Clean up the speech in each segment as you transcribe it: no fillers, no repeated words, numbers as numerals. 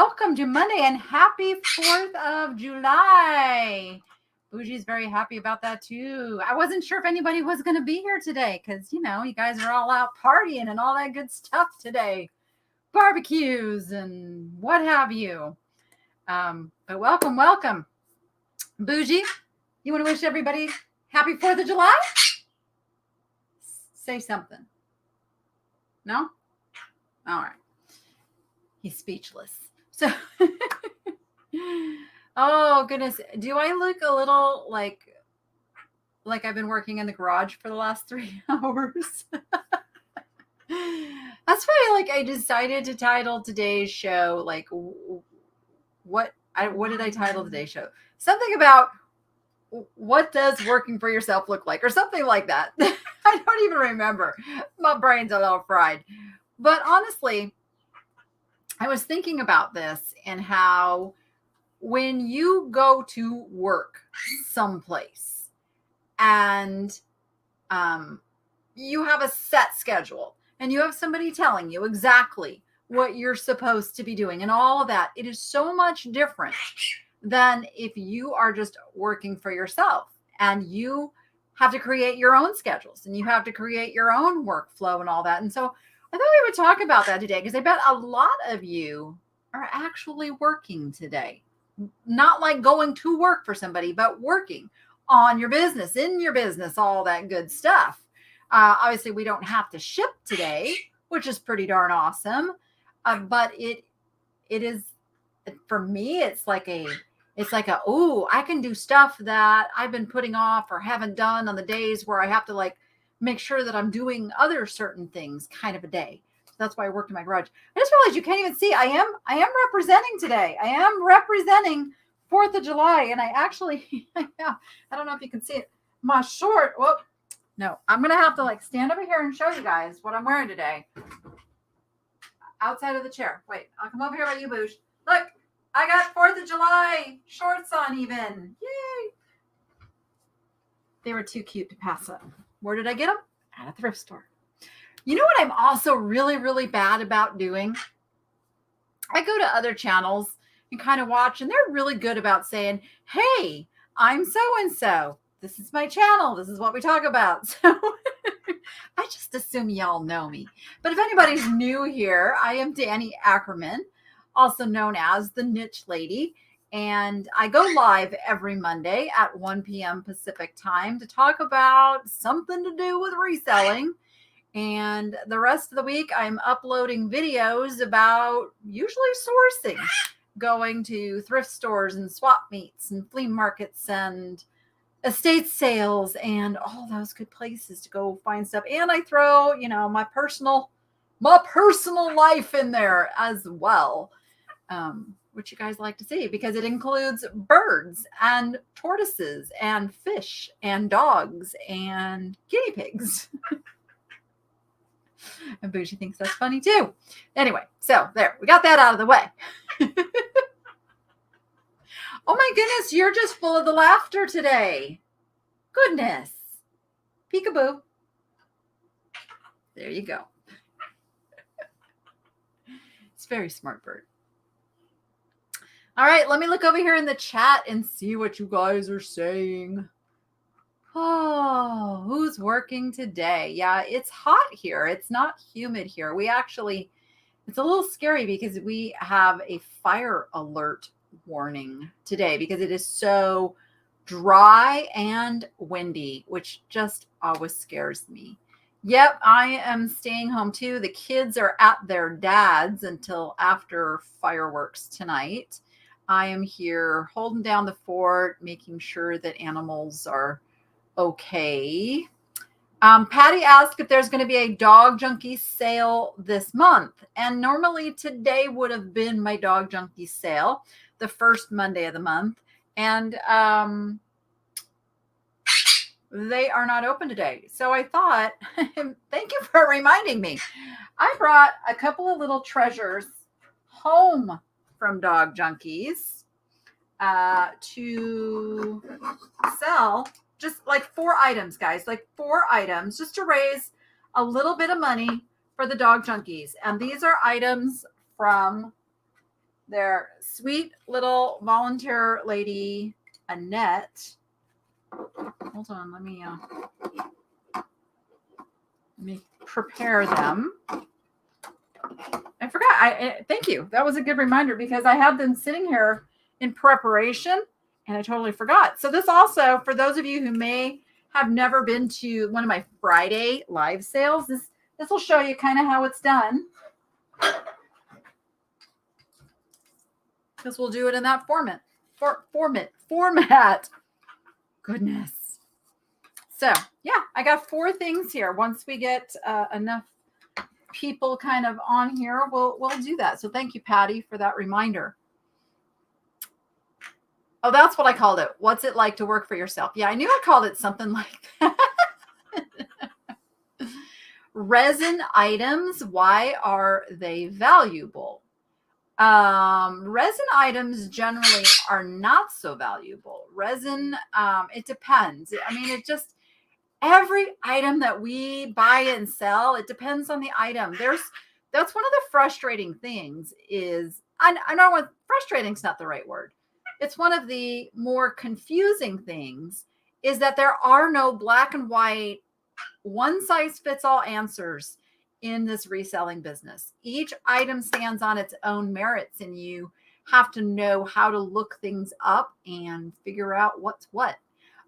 welcome to Monday and happy 4th of July. Bougie's very happy about that too. I wasn't sure if anybody was going to be here today because, you guys are all out partying and all that good stuff today. Barbecues and what have you. But welcome. Bougie, you want to wish everybody happy 4th of July? Say something. No? All right. He's speechless. So, oh goodness. Do I look a little like I've been working in the garage for the last 3 hours? That's why I decided to title today's show, what did I title today's show? Something about what does working for yourself look like or something like that. I don't even remember. My brain's a little fried. But honestly, I was thinking about this and how when you go to work someplace and you have a set schedule and you have somebody telling you exactly what you're supposed to be doing and all of that, it is so much different than if you are just working for yourself and you have to create your own schedules and you have to create your own workflow and all that. And so I thought we would talk about that today because I bet a lot of you are actually working today. Not like going to work for somebody, but working on your business, in your business, all that good stuff. Obviously, we don't have to ship today, which is pretty darn awesome. But it is, for me, it's like I can do stuff that I've been putting off or haven't done on the days where I have to make sure that I'm doing other certain things kind of a day. So that's why I worked in my garage. I just realized you can't even see. I am representing today. I am representing 4th of July. And I actually, I don't know if you can see it. My short, no, I'm going to have to stand over here and show you guys what I'm wearing today. Outside of the chair. Wait, I'll come over here by you, Boosh. Look, I got 4th of July shorts on even. Yay. They were too cute to pass up. Where did I get them? At a thrift store. You know what I'm also really, really bad about doing? I go to other channels and kind of watch, and they're really good about saying, hey, I'm so-and-so. This is my channel. This is what we talk about. So I just assume y'all know me. But if anybody's new here, I am Danny Ackerman, also known as the Niche Lady. And I go live every Monday at 1 p.m. Pacific time to talk about something to do with reselling. And the rest of the week, I'm uploading videos about usually sourcing, going to thrift stores and swap meets and flea markets and estate sales and all those good places to go find stuff. And I throw, my personal life in there as well. Which you guys like to see because it includes birds and tortoises and fish and dogs and guinea pigs. And Bougie thinks that's funny too. Anyway, so there, we got that out of the way. Oh my goodness, you're just full of the laughter today. Goodness. Peekaboo. There you go. It's a very smart bird. All right, let me look over here in the chat and see what you guys are saying. Oh, who's working today? Yeah, it's hot here. It's not humid here. It's a little scary because we have a fire alert warning today because it is so dry and windy, which just always scares me. Yep, I am staying home too. The kids are at their dad's until after fireworks tonight. I am here holding down the fort, making sure that animals are okay. Patty asked if there's going to be a dog junkie sale this month. And normally today would have been my dog junkie sale, the first Monday of the month. And they are not open today. So I thought, thank you for reminding me. I brought a couple of little treasures home from Dog Junkies to sell, just 4 items, guys, 4 items just to raise a little bit of money for the Dog Junkies. And these are items from their sweet little volunteer lady, Annette. Hold on, let me prepare them. I forgot. Thank you. That was a good reminder because I had them sitting here in preparation and I totally forgot. So this also, for those of you who may have never been to one of my Friday live sales, this will show you kind of how it's done. Because we'll do it in that format. Goodness. So yeah, I got 4 things here. Once we get enough people kind of on here, we'll do that. So thank you, Patty, for that reminder. Oh, that's what I called it. What's it like to work for yourself? Yeah, I knew I called it something like that. Resin items, why are they valuable? Resin items generally are not so valuable. Resin, it depends. I mean, it just, every item that we buy and sell, it depends on the item. That's one of the frustrating things is, I know what frustrating is not the right word. It's one of the more confusing things is that there are no black and white, one size fits all answers in this reselling business. Each item stands on its own merits and you have to know how to look things up and figure out what's what.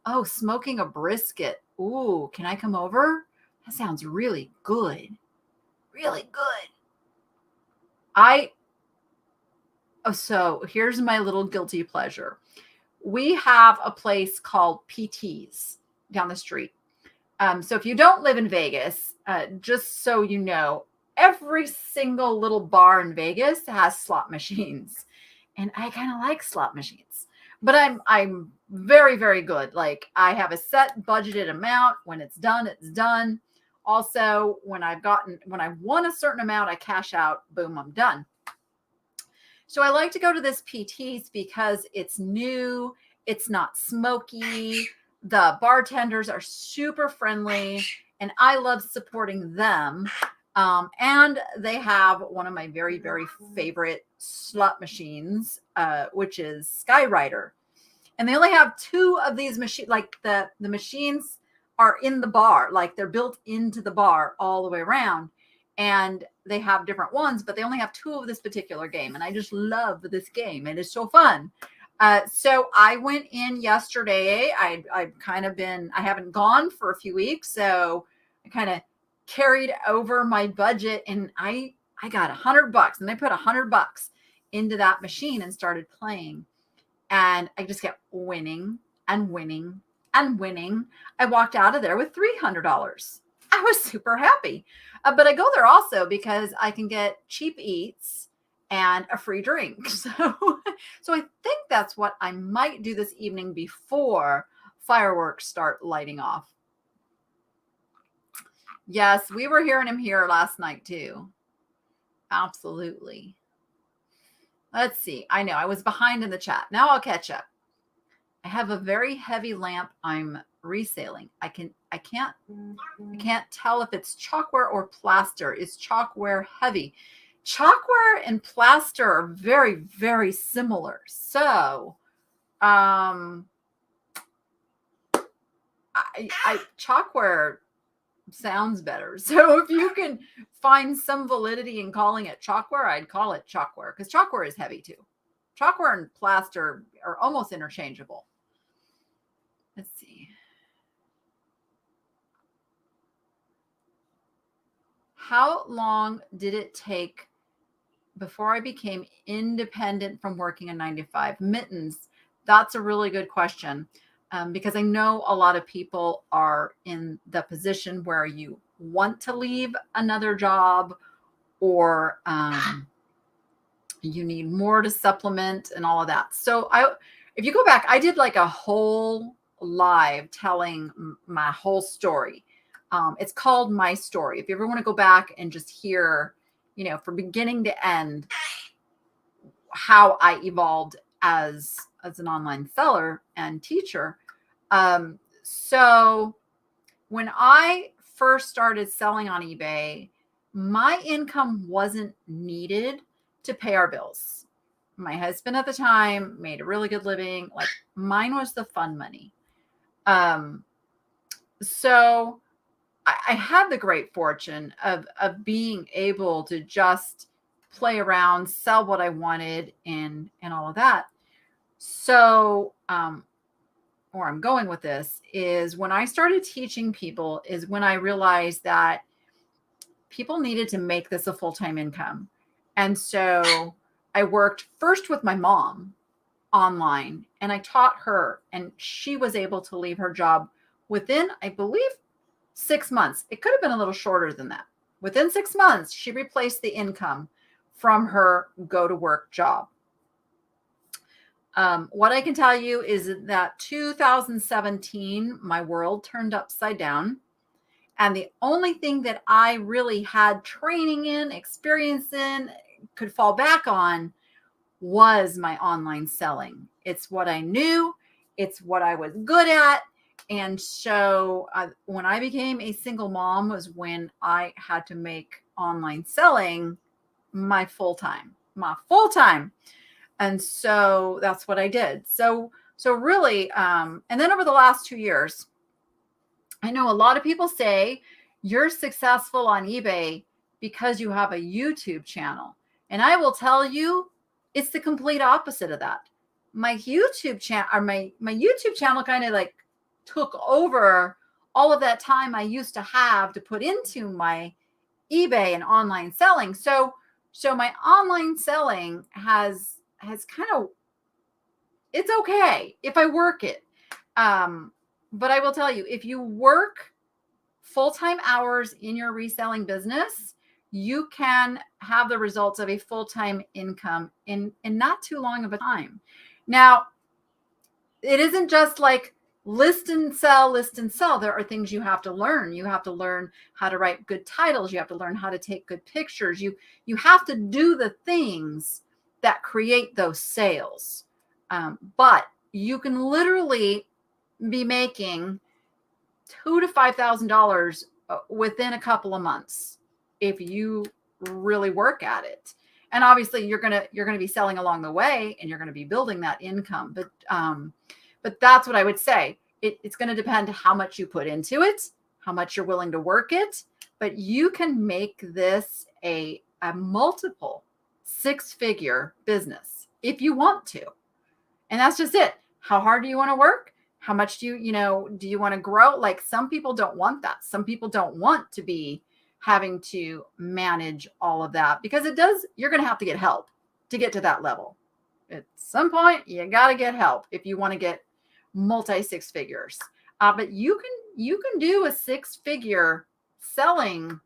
Oh, smoking a brisket. Ooh, can I come over? That sounds really good. Really good. So here's my little guilty pleasure. We have a place called PT's down the street. So if you don't live in Vegas, just so you know, every single little bar in Vegas has slot machines. And I kind of like slot machines. But I'm very, very good. Like I have a set budgeted amount. When it's done, it's done. Also, when I've won a certain amount, I cash out, boom, I'm done. So I like to go to this PT's because it's new, it's not smoky, the bartenders are super friendly, and I love supporting them. And they have one of my very, very favorite slot machines, which is Skyrider. And they only have 2 of these machines, like the machines are in the bar, like they're built into the bar all the way around. And they have different ones, but they only have 2 of this particular game. And I just love this game. It is so fun. So I went in yesterday. I haven't gone for a few weeks. So I kind of carried over my budget and I got $100 and I put $100 into that machine and started playing. And I just kept winning and winning and winning. I walked out of there with $300. I was super happy. But I go there also because I can get cheap eats and a free drink. So I think that's what I might do this evening before fireworks start lighting off. Yes, we were hearing him here last night too. Absolutely. Let's see. I know I was behind in the chat. Now I'll catch up. I have a very heavy lamp I'm reselling. I can't tell if it's chalkware or plaster. Is chalkware heavy? Chalkware and plaster are very, very similar. So, chalkware sounds better. So if you can find some validity in calling it chalkware, I'd call it chalkware because chalkware is heavy too. Chalkware and plaster are almost interchangeable. Let's see. How long did it take before I became independent from working a 9-to-5? Mittens, that's a really good question. Because I know a lot of people are in the position where you want to leave another job or you need more to supplement and all of that. So if you go back, I did like a whole live telling my whole story. It's called My Story. If you ever want to go back and just hear, from beginning to end, how I evolved as an online seller and teacher. So when I first started selling on eBay, my income wasn't needed to pay our bills. My husband at the time made a really good living. Like mine was the fun money. So I had the great fortune of being able to just play around, sell what I wanted, and all of that. So, where I'm going with this is when I started teaching people is when I realized that people needed to make this a full-time income. And so I worked first with my mom online and I taught her, and she was able to leave her job within, I believe, 6 months. It could have been a little shorter than that. Within 6 months, she replaced the income from her go to work job. What I can tell you is that 2017, my world turned upside down. And the only thing that I really had training in, experience in, could fall back on was my online selling. It's what I knew. It's what I was good at. And so when I became a single mom was when I had to make online selling my full-time. And so that's what I did. So really, and then over the last 2 years, I know a lot of people say you're successful on eBay because you have a YouTube channel. And I will tell you, it's the complete opposite of that. My YouTube channel, or my YouTube channel kind of like took over all of that time I used to have to put into my eBay and online selling. So my online selling has kind of, it's okay if I work it. But I will tell you, if you work full-time hours in your reselling business, you can have the results of a full-time income in not too long of a time. Now, it isn't just like list and sell. There are things you have to learn. You have to learn how to write good titles. You have to learn how to take good pictures. You have to do the things that create those sales. But you can literally be making $2,000 to $5,000 within a couple of months if you really work at it. And obviously you're gonna be selling along the way, and you're gonna be building that income. But that's what I would say. It's going to depend how much you put into it, how much you're willing to work it. But you can make this a multiple six-figure business if you want to. And that's just it. How hard do you want to work? How much do you want to grow? Like, some people don't want that. Some people don't want to be having to manage all of that, because you're going to have to get help to get to that level. At some point, you got to get help if you want to get multi six figures. But you can do a six-figure selling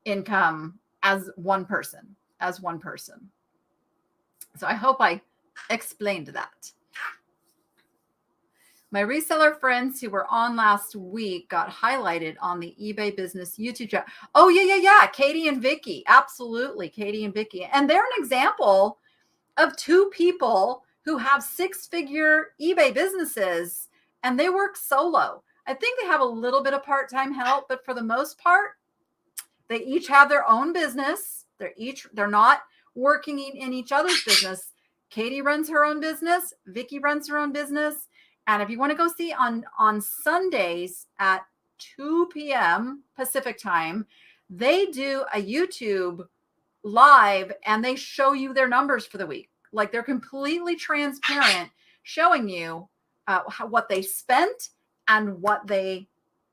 income as one person. So I hope I explained that. My reseller friends who were on last week got highlighted on the eBay Business YouTube channel. Oh, yeah. Katie and Vicky. Absolutely. Katie and Vicky. And they're an example of two people who have six-figure eBay businesses, and they work solo. I think they have a little bit of part-time help, but for the most part, they each have their own business. They're not working in each other's business. Katie runs her own business. Vicky runs her own business. And if you want to go see on Sundays at 2 p.m. Pacific time, they do a YouTube live and they show you their numbers for the week. Like, they're completely transparent, showing you what they spent and what they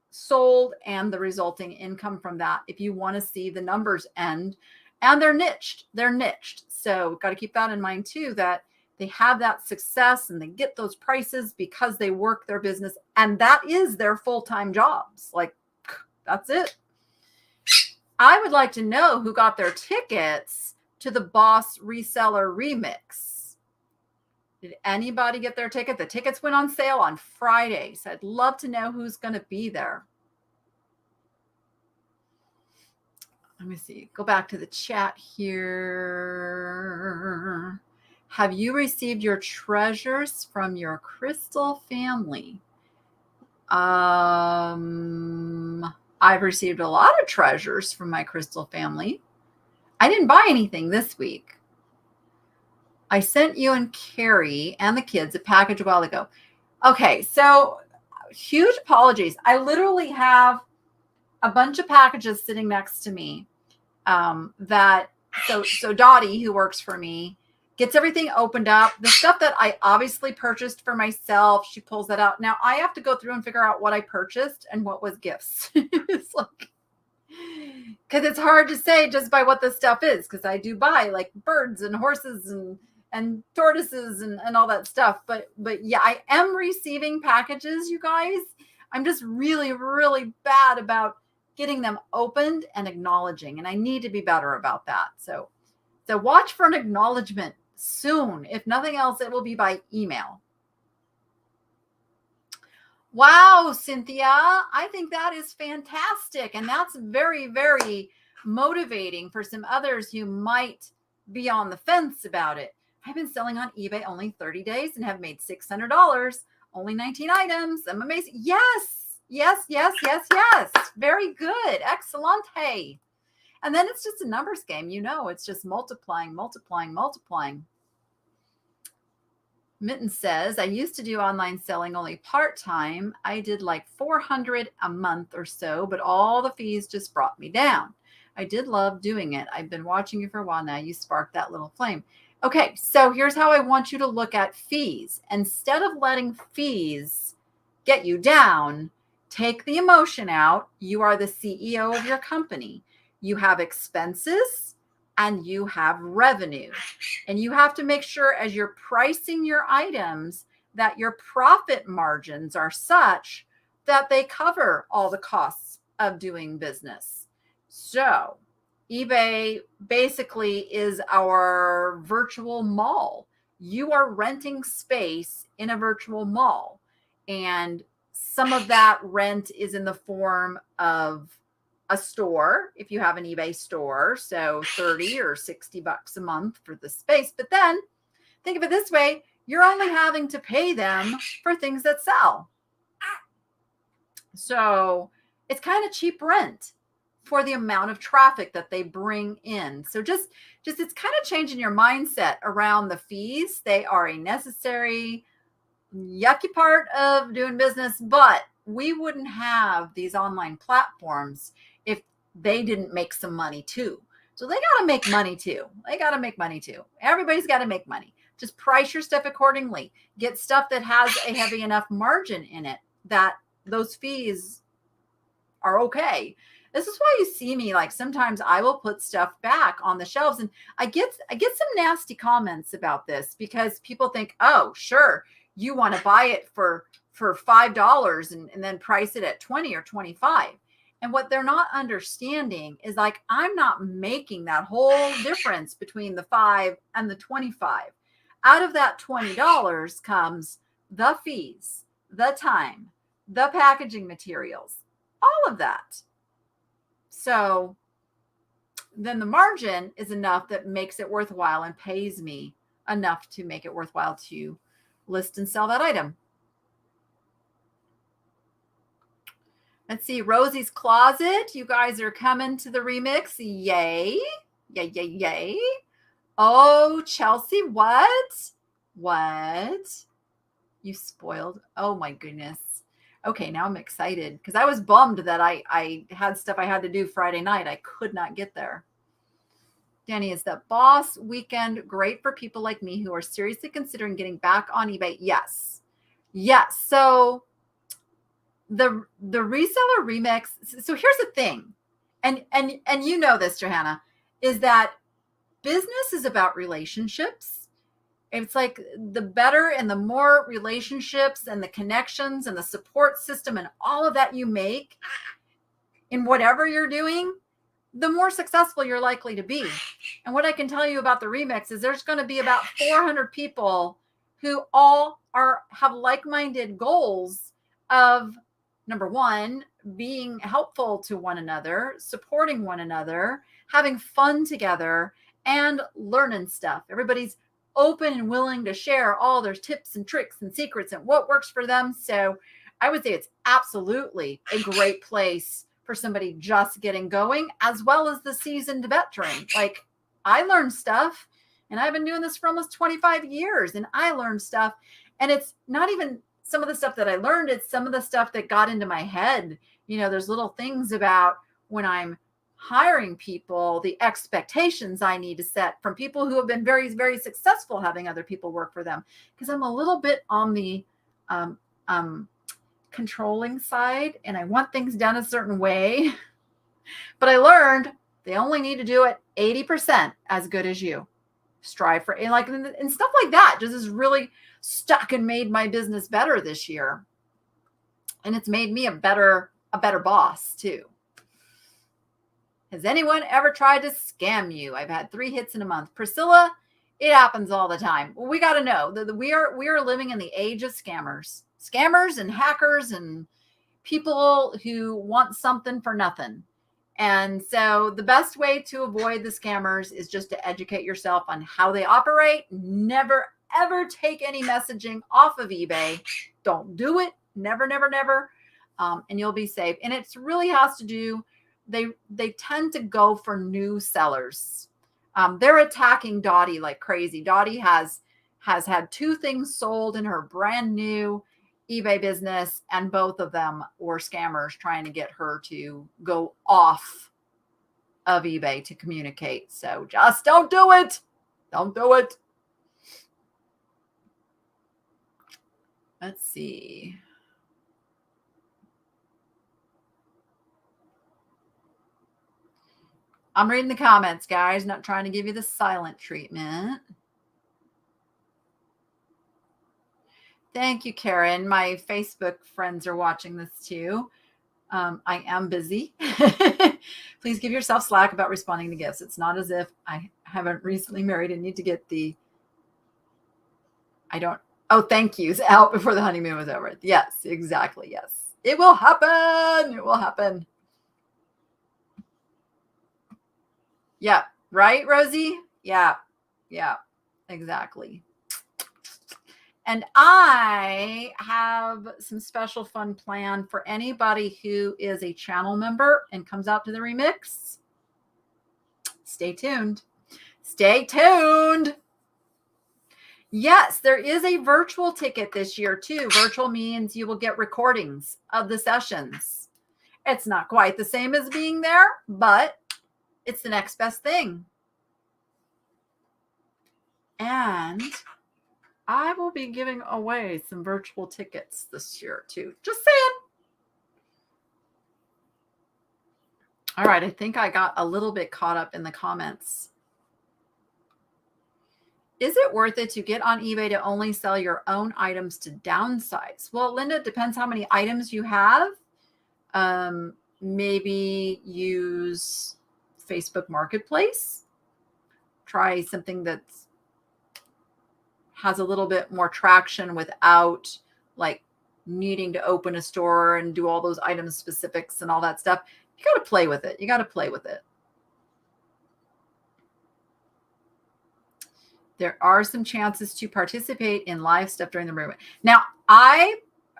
sold and the resulting income from that. If you want to see the numbers, and they're niched. So got to keep that in mind too, that they have that success and they get those prices because they work their business, and that is their full-time jobs. Like, that's it. I would like to know who got their tickets to the Boss Reseller Remix. Did anybody get their ticket? The tickets went on sale on Friday, so I'd love to know who's going to be there. Let me see. Go back to the chat here. Have you received your treasures from your crystal family? I've received a lot of treasures from my crystal family. I didn't buy anything this week. I sent you and Carrie and the kids a package a while ago. Okay, so huge apologies. I literally have a bunch of packages sitting next to me so Dottie, who works for me, gets everything opened up. The stuff that I obviously purchased for myself, she pulls that out. Now I have to go through and figure out what I purchased and what was gifts. It's like, because it's hard to say just by what the stuff is, because I do buy like birds and horses and tortoises and all that stuff. But yeah, I am receiving packages, you guys. I'm just really, really bad about getting them opened and acknowledging. And I need to be better about that. So watch for an acknowledgement soon. If nothing else, it will be by email. Wow, Cynthia, I think that is fantastic. And that's very, very motivating for some others who might be on the fence about it. I've been selling on eBay only 30 days and have made $600, only 19 items. I'm amazing. Yes. Very good. Excellent. Hey. And then it's just a numbers game. It's just multiplying. Mitten says, I used to do online selling only part-time. I did like 400 a month or so, but all the fees just brought me down. I did love doing it. I've been watching you for a while now. You sparked that little flame. Okay, so here's how I want you to look at fees. Instead of letting fees get you down, take the emotion out. You are the CEO of your company. You have expenses and you have revenue. And you have to make sure as you're pricing your items that your profit margins are such that they cover all the costs of doing business. So eBay basically is our virtual mall. You are renting space in a virtual mall. And some of that rent is in the form of a store, if you have an eBay store, so 30 or 60 bucks a month for the space. But then think of it this way, you're only having to pay them for things that sell. So it's kind of cheap rent for the amount of traffic that they bring in. So just it's kind of changing your mindset around the fees. They are a necessary, yucky part of doing business, but we wouldn't have these online platforms if they didn't make some money too. So they got to make money too. Everybody's got to make money. Just price your stuff accordingly. Get stuff that has a heavy enough margin in it that those fees are okay. This is why you see me, like sometimes I will put stuff back on the shelves, and I get some nasty comments about this because people think, oh, sure, you want to buy it for $5 and then price it at 20 or 25. And what they're not understanding is like, I'm not making that whole difference between the 5 and the 25. Out of that $20 comes the fees, the time, the packaging materials, all of that. So then the margin is enough that makes it worthwhile and pays me enough to make it worthwhile to list and sell that item. Let's see, Rosie's Closet. You guys are coming to the remix. Yay. Yay. Oh, Chelsea, what? You spoiled. Oh my goodness. Okay, now I'm excited because I was bummed that I had stuff I had to do Friday night. I could not get there. Danny, is that boss weekend great for people like me who are seriously considering getting back on eBay? Yes. So the reseller remix. So here's the thing, and you know this, Johanna, is that business is about relationships. It's like the better and the more relationships and the connections and the support system and all of that you make in whatever you're doing, the more successful you're likely to be. And what I can tell you about the remix is there's going to be about 400 people who all have like-minded goals of, number one, being helpful to one another, supporting one another, having fun together, and learning stuff. Everybody's open and willing to share all their tips and tricks and secrets and what works for them. So I would say it's absolutely a great place for somebody just getting going, as well as the seasoned veteran. Like, I learned stuff And I've been doing this for almost 25 years, and I learned stuff. And it's not even some of the stuff that I learned, it's some of the stuff that got into my head. There's little things about when I'm hiring people, the expectations I need to set from people who have been very, very successful having other people work for them. Because I'm a little bit on the controlling side, and I want things done a certain way. But I learned they only need to do it 80% as good as you. Strive for, and stuff like that just has really stuck and made my business better this year. And it's made me a better boss too. Has anyone ever tried to scam you? I've had 3 hits in a month. Priscilla, it happens all the time. Well, we got to know that we are living in the age of scammers and hackers and people who want something for nothing. And so the best way to avoid the scammers is just to educate yourself on how they operate. Never, ever take any messaging off of eBay. Don't do it. Never, never, never. And you'll be safe. And it really has to do, they tend to go for new sellers. They're attacking Dottie like crazy. Dottie has had 2 things sold in her brand new eBay business, and both of them were scammers trying to get her to go off of eBay to communicate. So just don't do it. Don't do it. Let's see. I'm reading the comments, guys, not trying to give you the silent treatment. Thank you, Karen. My Facebook friends are watching this too. I am busy. Please give yourself slack about responding to gifts. It's not as if I haven't recently married and need to get thank yous out before the honeymoon was over. Yes, exactly. Yes. It will happen. It will happen. Yeah. Right, Rosie? Yeah. Yeah, exactly. And I have some special fun planned for anybody who is a channel member and comes out to the remix. Stay tuned. Stay tuned. Yes, there is a virtual ticket this year too. Virtual means you will get recordings of the sessions. It's not quite the same as being there, but it's the next best thing. And I will be giving away some virtual tickets this year too. Just saying. All right. I think I got a little bit caught up in the comments. Is it worth it to get on eBay to only sell your own items to downsize? Well, Linda, it depends how many items you have. Maybe use Facebook Marketplace. Try something that's has a little bit more traction without like needing to open a store and do all those item specifics and all that stuff. You got to play with it. You got to play with it. There are some chances to participate in live stuff during the movement. Now,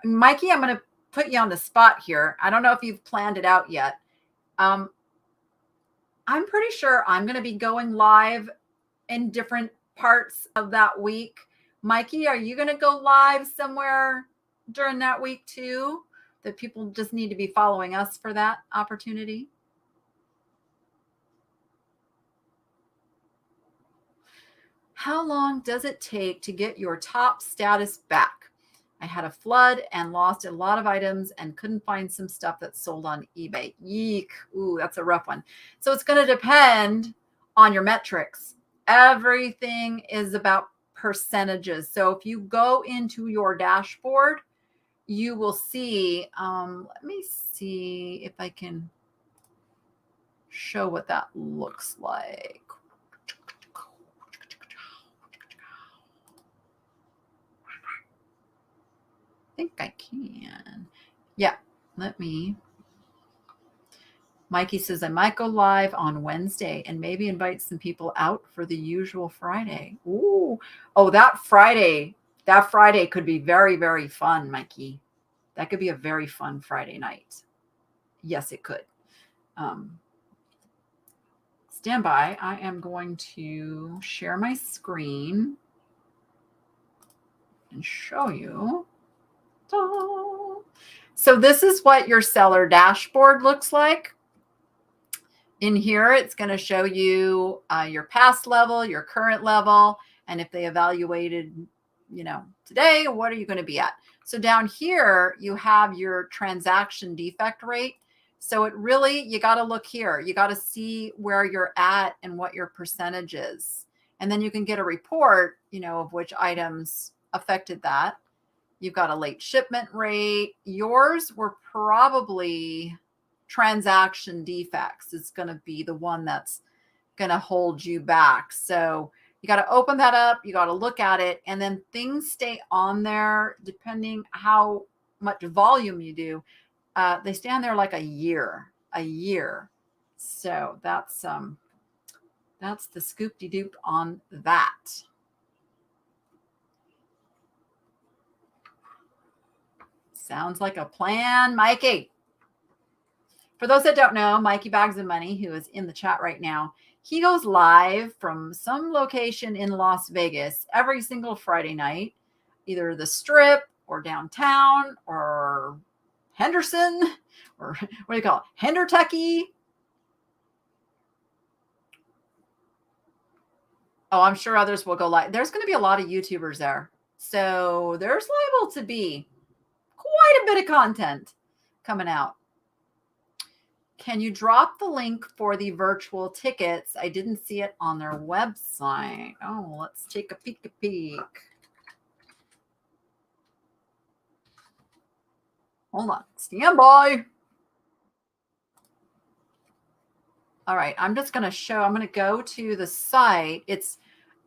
Mikey, I'm going to put you on the spot here. I don't know if you've planned it out yet. I'm pretty sure I'm going to be going live in different parts of that week. Mikey, are you going to go live somewhere during that week too? That people just need to be following us for that opportunity? How long does it take to get your top status back? I had a flood and lost a lot of items and couldn't find some stuff that sold on eBay. Yeek. Ooh, that's a rough one. So it's going to depend on your metrics. Everything is about percentages. So if you go into your dashboard, you will see, let me see if I can show what that looks like. I think I can. Yeah, Mikey says I might go live on Wednesday and maybe invite some people out for the usual Friday. Ooh. Oh, that Friday could be very, very fun, Mikey. That could be a very fun Friday night. Yes, it could. Stand by. I am going to share my screen and show you. So this is what your seller dashboard looks like. In here, it's going to show you your past level, your current level, and if they evaluated, today, what are you going to be at? So down here, you have your transaction defect rate. So you got to look here. You got to see where you're at and what your percentage is. And then you can get a report, of which items affected that. You've got a late shipment rate. Yours were probably transaction defects. It's going to be the one that's going to hold you back. So you got to open that up. You got to look at it. And then things stay on there depending how much volume you do. They stay on there like a year. So that's the scoop-de-doop on that. Sounds like a plan, Mikey. For those that don't know, Mikey Bags of Money, who is in the chat right now, he goes live from some location in Las Vegas every single Friday night, either the Strip or downtown or Henderson, or what do you call it? Hendertucky. Oh, I'm sure others will go live. There's going to be a lot of YouTubers there. So there's liable to be quite a bit of content coming out. Can you drop the link for the virtual tickets? I didn't see it on their website. Oh, let's take a peek. Hold on. Stand by. All right. I'm going to go to the site. It's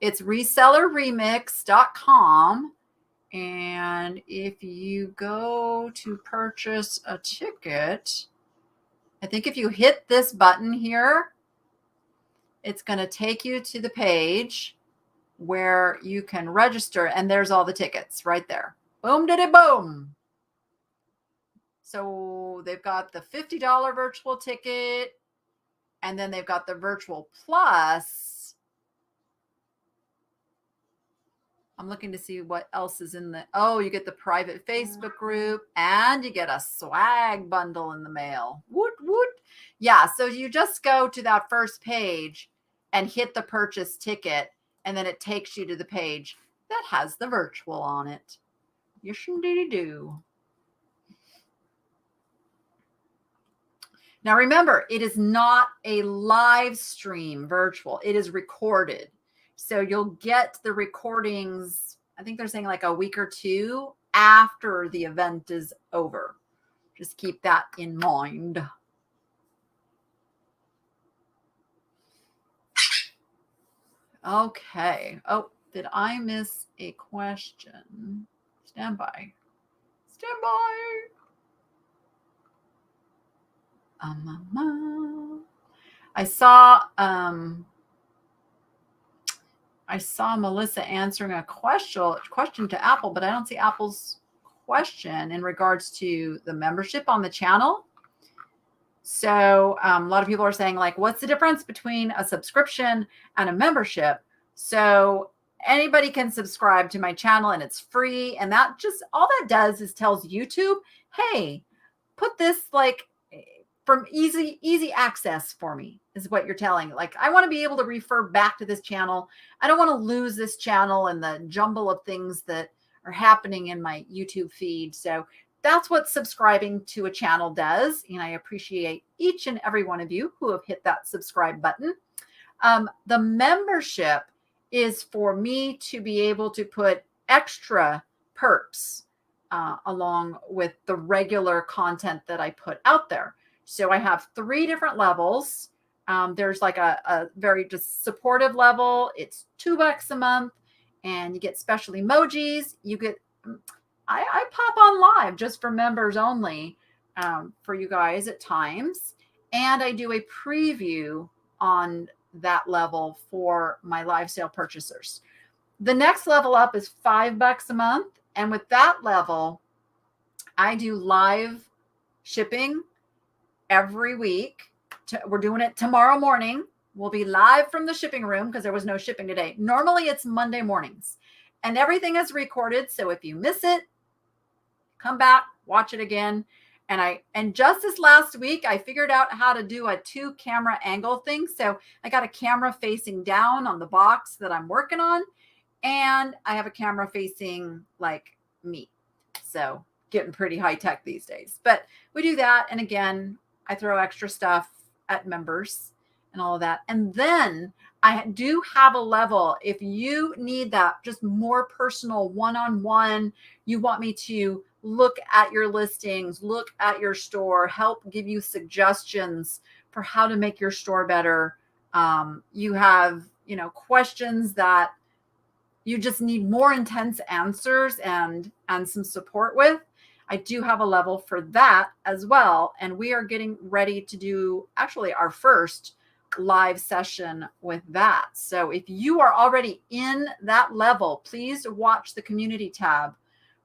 resellerremix.com. And if you go to purchase a ticket, I think if you hit this button here, it's going to take you to the page where you can register. And there's all the tickets right there. Boom, diddy, boom. So they've got the $50 virtual ticket. And then they've got the virtual plus. I'm looking to see what else is in the, you get the private Facebook group and you get a swag bundle in the mail. Woot, woot. Yeah. So you just go to that first page and hit the purchase ticket. And then it takes you to the page that has the virtual on it. Yes, indeed do. Now, remember, it is not a live stream virtual. It is recorded. So you'll get the recordings, I think they're saying like a week or two after the event is over. Just keep that in mind. Okay. Oh, did I miss a question? Stand by. I saw Melissa answering a question to Apple, but I don't see Apple's question in regards to the membership on the channel. So a lot of people are saying, like, what's the difference between a subscription and a membership? So anybody can subscribe to my channel and it's free. And that just, all that does is tells YouTube, hey, put this like from easy access for me, is what you're telling. Like, I want to be able to refer back to this channel. I don't want to lose this channel and the jumble of things that are happening in my YouTube feed. So that's what subscribing to a channel does. And I appreciate each and every one of you who have hit that subscribe button. The membership is for me to be able to put extra perks along with the regular content that I put out there. So I have 3 different levels. There's like a very just supportive level. It's $2 a month and you get special emojis. You get, I pop on live just for members only for you guys at times. And I do a preview on that level for my live sale purchasers. The next level up is $5 a month. And with that level, I do live shipping every week. We're doing it tomorrow morning. We'll be live from the shipping room because there was no shipping today. Normally it's Monday mornings and everything is recorded. So if you miss it, come back, watch it again. And just this last week, I figured out how to do a 2-camera angle thing. So I got a camera facing down on the box that I'm working on, and I have a camera facing like me. So getting pretty high tech these days, but we do that. And again, I throw extra stuff at members and all of that. And then I do have a level. If you need that just more personal one-on-one, you want me to look at your listings, look at your store, help give you suggestions for how to make your store better. You have, questions that you just need more intense answers and some support with. I do have a level for that as well. And we are getting ready to do actually our first live session with that. So if you are already in that level, please watch the community tab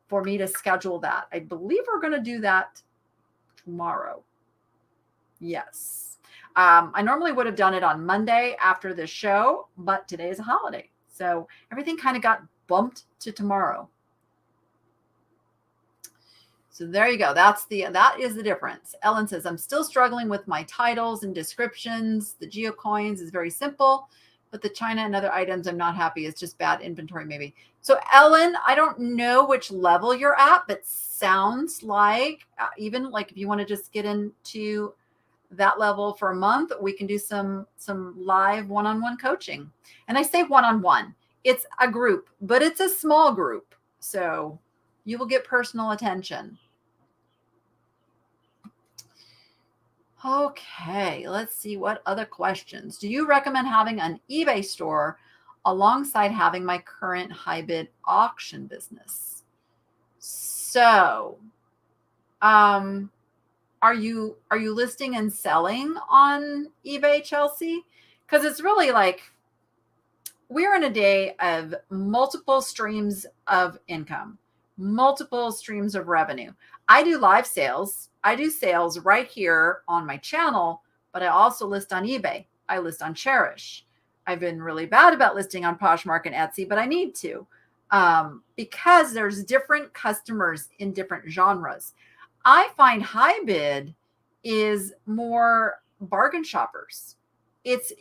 for me to schedule that. I believe we're going to do that tomorrow. Yes. I normally would have done it on Monday after the show, but today is a holiday. So everything kind of got bumped to tomorrow. So there you go. That is the difference. Ellen says, I'm still struggling with my titles and descriptions. The geocoins is very simple, but the China and other items, I'm not happy. It's just bad inventory maybe. So Ellen, I don't know which level you're at, but sounds like even like if you want to just get into that level for a month, we can do some live one-on-one coaching. And I say one-on-one, it's a group, but it's a small group. So you will get personal attention. Okay, let's see what other questions. Do you recommend having an eBay store alongside having my current high bid auction business? So, are you listing and selling on eBay, Chelsea? Because it's really like we're in a day of multiple streams of income, multiple streams of revenue. I do live sales. I do sales right here on my channel, but I also list on eBay. I list on Cherish. I've been really bad about listing on Poshmark and Etsy, but I need to because there's different customers in different genres. I find high bid is more bargain shoppers. It's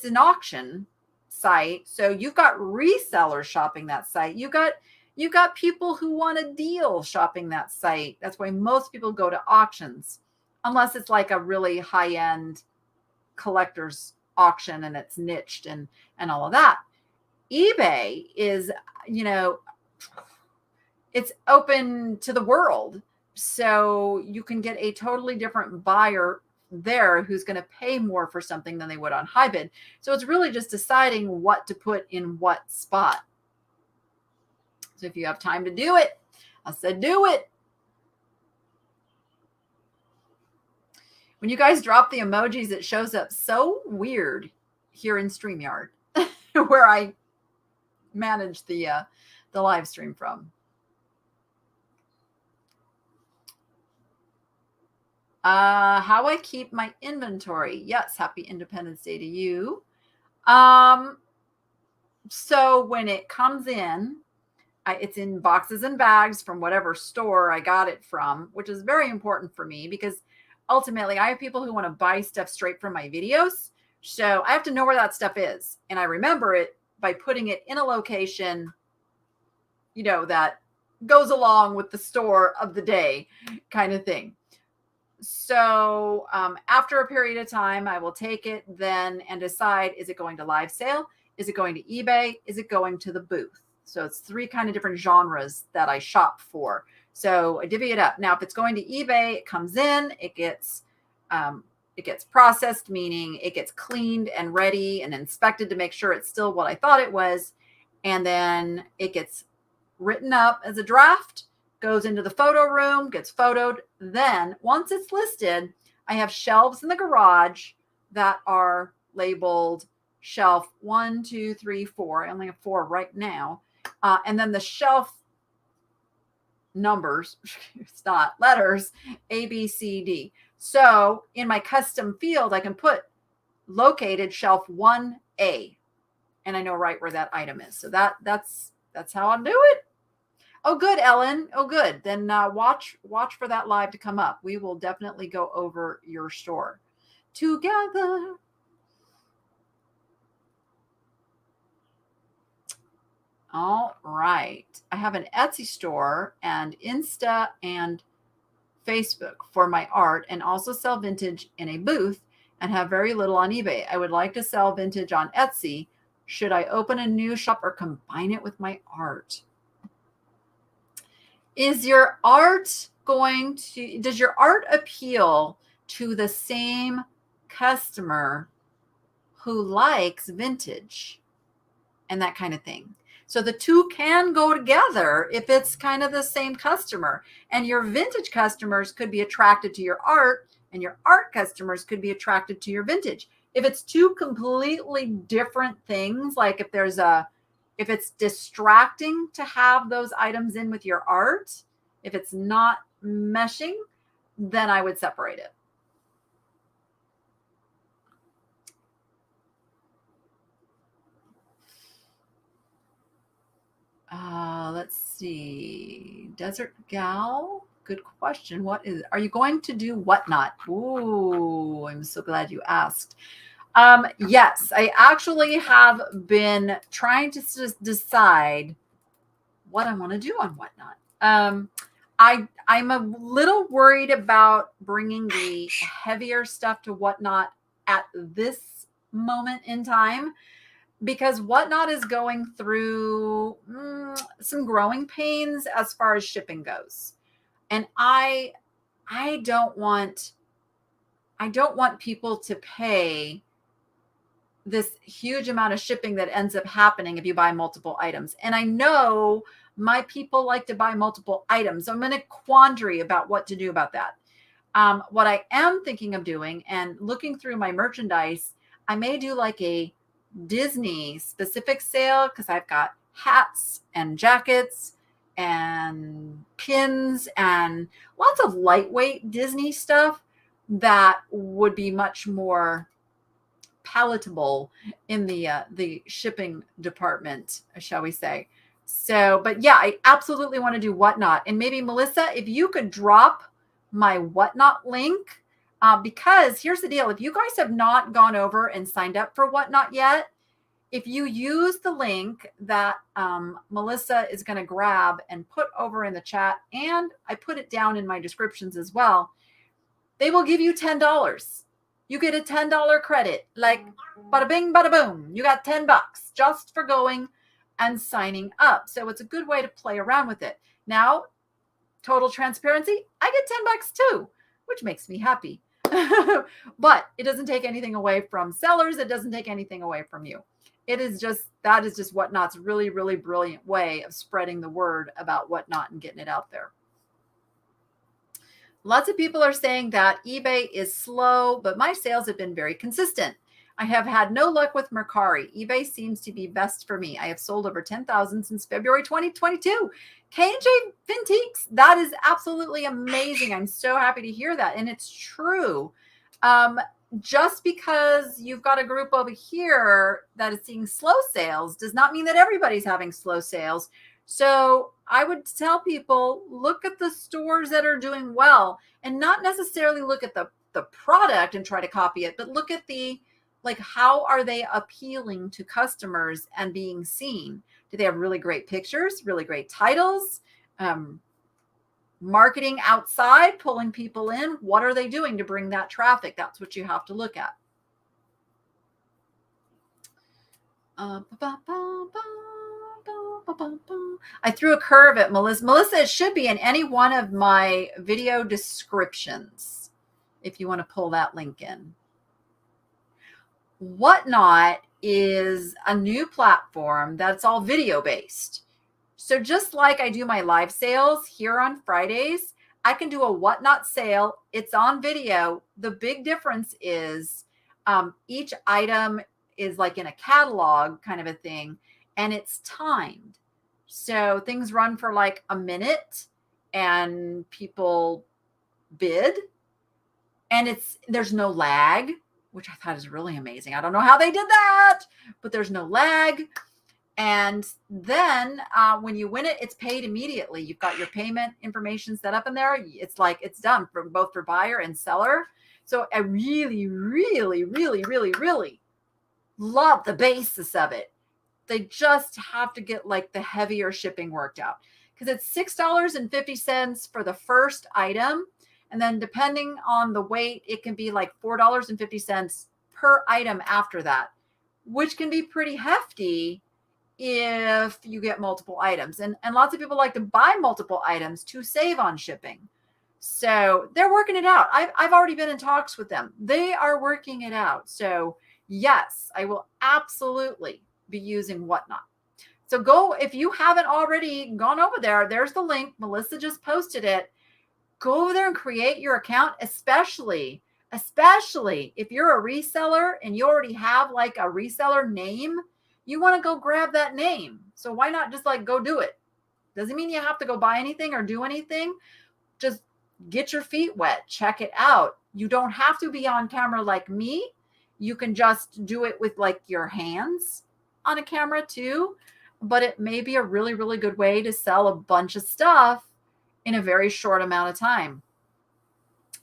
an auction site. So you've got resellers shopping that site. You got people who want a deal shopping that site. That's why most people go to auctions, unless it's like a really high-end collector's auction and it's niched and all of that. eBay is, it's open to the world. So you can get a totally different buyer there who's going to pay more for something than they would on high bid. So it's really just deciding what to put in what spot. So if you have time to do it, I said do it. When you guys drop the emojis, it shows up so weird here in StreamYard where I manage the live stream from. How I keep my inventory. Yes, happy Independence Day to you. So when it comes in, it's in boxes and bags from whatever store I got it from, which is very important for me because ultimately I have people who want to buy stuff straight from my videos. So I have to know where that stuff is. And I remember it by putting it in a location, that goes along with the store of the day kind of thing. So after a period of time, I will take it then and decide, is it going to live sale? Is it going to eBay? Is it going to the booth? So it's 3 kind of different genres that I shop for. So I divvy it up. Now, if it's going to eBay, it comes in, it gets processed, meaning it gets cleaned and ready and inspected to make sure it's still what I thought it was. And then it gets written up as a draft, goes into the photo room, gets photoed. Then once it's listed, I have shelves in the garage that are labeled shelf 1, 2, 3, 4. I only have 4 right now. And then the shelf numbers, it's not letters, A, B, C, D. So in my custom field, I can put located shelf 1A. And I know right where that item is. So that's how I'll do it. Oh, good, Ellen. Oh, good. Then watch for that live to come up. We will definitely go over your store together. All right. I have an Etsy store and Insta and Facebook for my art, and also sell vintage in a booth and have very little on eBay. I would like to sell vintage on Etsy. Should I open a new shop or combine it with my art? Is your art does your art appeal to the same customer who likes vintage and that kind of thing? So the two can go together if it's kind of the same customer, and your vintage customers could be attracted to your art and your art customers could be attracted to your vintage. If it's two completely different things, like if it's distracting to have those items in with your art, if it's not meshing, then I would separate it. Let's see. Desert Gal. Good question. Are you going to do Whatnot? Ooh, I'm so glad you asked. Yes, I actually have been trying to decide what I want to do on Whatnot. I'm a little worried about bringing the heavier stuff to Whatnot at this moment in time, because Whatnot is going through some growing pains as far as shipping goes. And I don't want people to pay this huge amount of shipping that ends up happening if you buy multiple items. And I know my people like to buy multiple items. So I'm in a quandary about what to do about that. What I am thinking of doing, and looking through my merchandise, I may do like a Disney specific sale, because I've got hats and jackets and pins and lots of lightweight Disney stuff that would be much more palatable in the shipping department, shall we say. So, but yeah, I absolutely want to do Whatnot. And maybe Melissa, if you could drop my Whatnot link, because here's the deal. If you guys have not gone over and signed up for Whatnot yet, if you use the link that Melissa is going to grab and put over in the chat, and I put it down in my descriptions as well, they will give you $10. You get a $10 credit, like bada bing, bada boom. You got $10 just for going and signing up. So it's a good way to play around with it. Now, total transparency, I get $10 too, which makes me happy. But it doesn't take anything away from sellers. It doesn't take anything away from you. That is just Whatnot's really, really brilliant way of spreading the word about Whatnot and getting it out there. Lots of people are saying that eBay is slow, but my sales have been very consistent. I have had no luck with Mercari. eBay seems to be best for me. I have sold over 10,000 since February 2022. K&J Vintiques, that is absolutely amazing. I'm so happy to hear that. And it's true. Just because you've got a group over here that is seeing slow sales does not mean that everybody's having slow sales. So I would tell people, look at the stores that are doing well, and not necessarily look at the product and try to copy it, but look at how are they appealing to customers and being seen? Do they have really great pictures, really great titles, marketing outside, pulling people in? What are they doing to bring that traffic? That's what you have to look at. I threw a curve at Melissa. Melissa, it should be in any one of my video descriptions if you want to pull that link in. Whatnot is a new platform that's all video based. So just like I do my live sales here on Fridays, I can do a Whatnot sale. It's on video. The big difference is each item is like in a catalog kind of a thing, and it's timed. So things run for like a minute and people bid, and there's no lag. which I thought is really amazing. I don't know how they did that, but there's no lag. And then when you win it, it's paid immediately. You've got your payment information set up in there. It's like it's done for both for buyer and seller. So I really, really, really, really, really love the basis of it. They just have to get like the heavier shipping worked out, because it's $6.50 for the first item. And then depending on the weight, it can be like $4.50 per item after that, which can be pretty hefty if you get multiple items. And lots of people like to buy multiple items to save on shipping. So they're working it out. I've already been in talks with them. They are working it out. So yes, I will absolutely be using Whatnot. So go, if you haven't already gone over there, there's the link. Melissa just posted it. Go over there and create your account, especially if you're a reseller and you already have like a reseller name. You want to go grab that name. So why not just like go do it? Doesn't mean you have to go buy anything or do anything. Just get your feet wet. Check it out. You don't have to be on camera like me. You can just do it with like your hands on a camera too. But it may be a really, really good way to sell a bunch of stuff in a very short amount of time.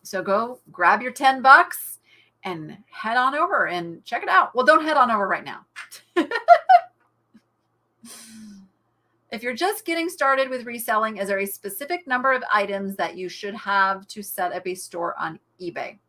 So go grab your $10 and head on over and check it out. Well, don't head on over right now. If you're just getting started with reselling, is there a specific number of items that you should have to set up a store on eBay?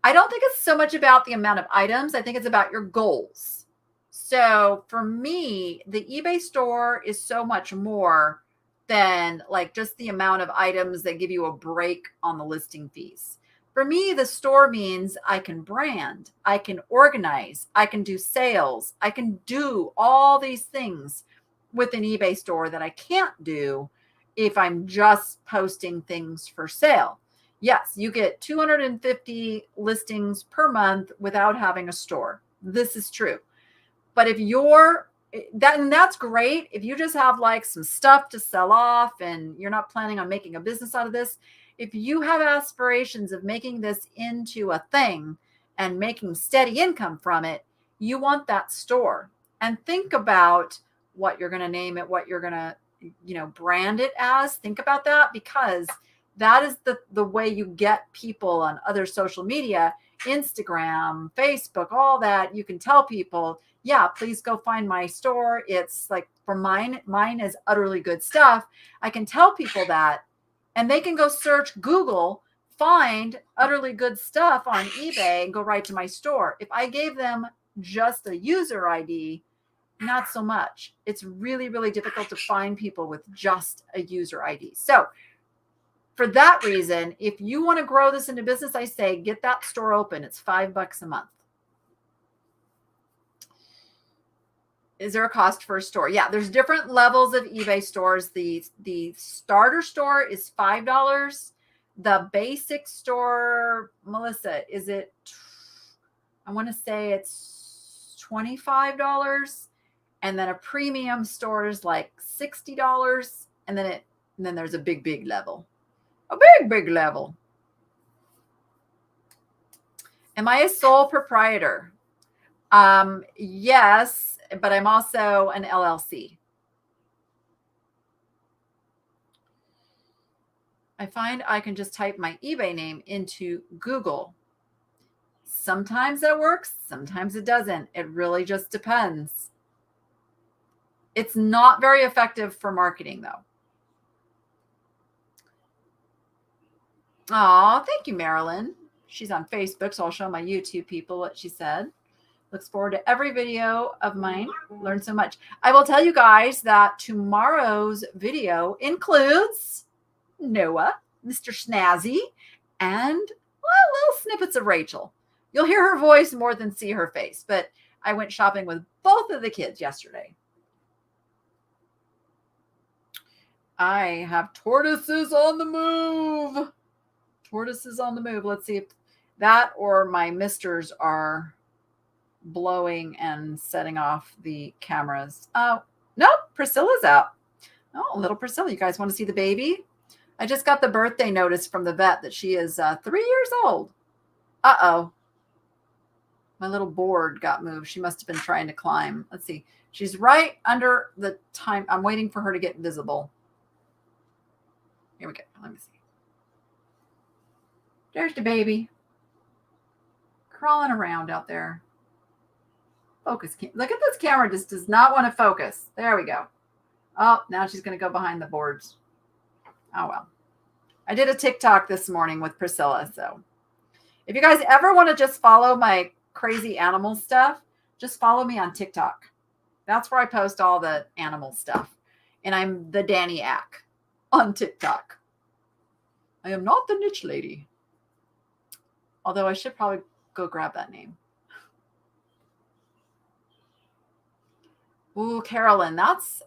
I don't think it's so much about the amount of items. I think it's about your goals. So for me, the eBay store is so much more than like just the amount of items that give you a break on the listing fees. For me, the store means I can brand, I can organize, I can do sales, I can do all these things with an eBay store that I can't do if I'm just posting things for sale. Yes, you get 250 listings per month without having a store. This is true. But if you're that, and that's great. If you just have like some stuff to sell off and you're not planning on making a business out of this, if you have aspirations of making this into a thing and making steady income from it, you want that store. And think about what you're going to name it, what you're going to, brand it as. Think about that, because that is the way you get people on other social media, Instagram, Facebook, all that. You can tell people, yeah, please go find my store. It's like for mine is utterly good stuff. I can tell people that, and they can go search Google, find utterly good stuff on eBay and go right to my store. If I gave them just a user ID, not so much. It's really, really difficult to find people with just a user ID. So for that reason, if you want to grow this into business, I say get that store open. It's $5 a month. Is there a cost for a store? Yeah, there's different levels of eBay stores. The starter store is $5. The basic store, Melissa, is it? I want to say it's $25. And then a premium store is like $60. And then there's a big level. A big level. Am I a sole proprietor? Yes, but I'm also an LLC. I find I can just type my eBay name into Google. Sometimes that works, sometimes it doesn't. It really just depends. It's not very effective for marketing, though. Oh, thank you, Marilyn. She's on Facebook, so I'll show my YouTube people what she said. Looks forward to every video of mine. Learn so much. I will tell you guys that tomorrow's video includes Noah, Mr. Snazzy, and little snippets of Rachel. You'll hear her voice more than see her face, but I went shopping with both of the kids yesterday. I have tortoises on the move. Tortoises on the move. Let's see if that or my misters are blowing and setting off the cameras. Oh, no, Priscilla's out. Oh, little Priscilla. You guys want to see the baby? I just got the birthday notice from the vet that she is 3 years old. Uh-oh. My little board got moved. She must have been trying to climb. Let's see. She's right under the time. I'm waiting for her to get visible. Here we go. Let me see. There's the baby. Crawling around out there. Focus. Look at this camera. Just does not want to focus. There we go. Oh, now she's going to go behind the boards. Oh, well. I did a TikTok this morning with Priscilla. So if you guys ever want to just follow my crazy animal stuff, just follow me on TikTok. That's where I post all the animal stuff. And I'm the Danny Ack on TikTok. I am not the niche lady. Although I should probably go grab that name. Ooh, Carolyn, that's